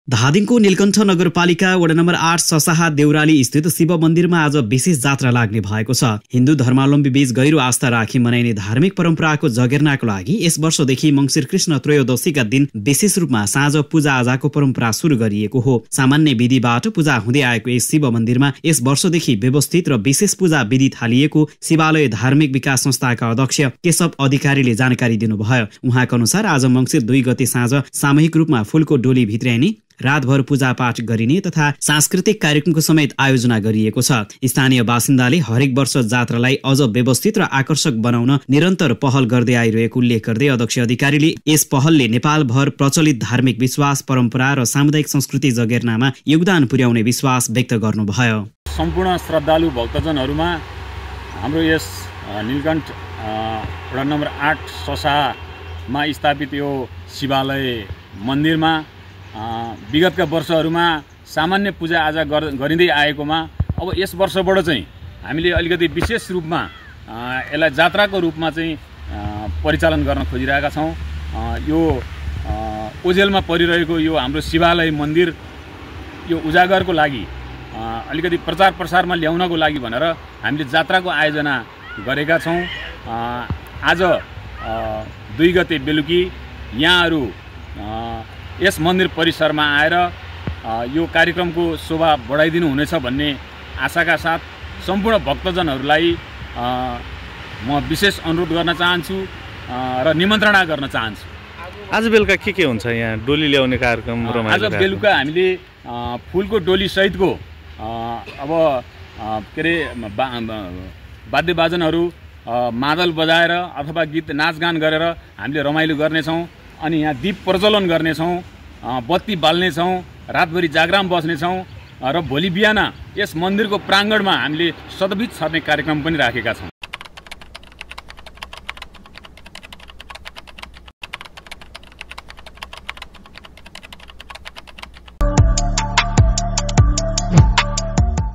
धादिङको नीलकण्ठ नगरपालिका वडा नम्बर 8 ससाहा देउराली स्थित शिव मन्दिरमा आज विशेष जात्रा लाग्ने भएको छ। हिन्दू धर्मावलम्बी बीच गहिरो आस्था राखी मनाइने धार्मिक परम्पराको जगेर्नाको लागि यस वर्षदेखि मङ्सिर कृष्ण त्रयोदशीका दिन विशेष रूपमा साँझ पूजा आजाको परम्परा सुरु गरिएको हो। सामान्य विधिबाट पूजा हुँदै आएको यस शिव मन्दिरमा यस वर्षदेखि व्यवस्थित र विशेष पूजा विधि थालिएको शिवालय धार्मिक विकास संस्थाका अध्यक्ष केशव अधिकारीले जानकारी दिनुभयो। उहाँका अनुसार आज मङ्सिर 2 गते साँझ सामूहिक रूपमा फूलको डोली भित्र्याइने, रातभर पूजापाठ गरिने तथा सांस्कृतिक कार्यक्रमको समेत आयोजना गरिएको छ। स्थानीय बासिन्दाले हरेक वर्ष जात्रालाई अझ व्यवस्थित र आकर्षक बनाउन निरन्तर पहल गर्दै आइरहेको उल्लेख गर्दै अध्यक्ष अधिकारीले यस पहलले नेपालभर प्रचलित धार्मिक विश्वास, परम्परा र सामुदायिक संस्कृति जगेर्नामा योगदान पुर्याउने विश्वास व्यक्त गर्नुभयो। सम्पूर्ण श्रद्धालु भक्तजनहरूमा हाम्रो यस नीलकण्ठ वडा नम्बर 8 ससामा स्थापित यो शिवालय मन्दिरमा विगतका वर्षहरूमा सामान्य पूजाआजा गरिँदै आएकोमा अब यस वर्षबाट चाहिँ हामीले अलिकति विशेष रूपमा यसलाई जात्राको रूपमा चाहिँ परिचालन गर्न खोजिरहेका छौँ। यो ओझेलमा परिरहेको यो हाम्रो शिवालय मन्दिर यो उजागरको लागि अलिकति प्रचार प्रसारमा ल्याउनको लागि भनेर हामीले जात्राको आयोजना गरेका छौँ। आज 2 गते बेलुकी यहाँहरू यस मन्दिर परिसरमा आएर यो कार्यक्रमको शोभा बढाइदिनु हुनेछ भन्ने आशाका साथ सम्पूर्ण भक्तजनहरूलाई म विशेष अनुरोध गर्न चाहन्छु र निमन्त्रणा गर्न चाहन्छु। आज बेलुका के हुन्छ यहाँ डोली ल्याउने कार्यक्रम? आज बेलुका हामीले फुलको डोली सहितको अब के अरे वाद्यवादनहरू मादल बजाएर अथवा गीत नाचगान गरेर हामीले रमाइलो गर्नेछौँ। अनि यहाँ दीप प्रज्वलन गर्नेछौँ, बत्ती बाल्नेछौँ, रातभरि जागराम बस्नेछौँ र भोलि बिहान यस मन्दिरको प्राङ्गणमा हामीले सतबिज छर्ने कार्यक्रम पनि राखेका छौँ।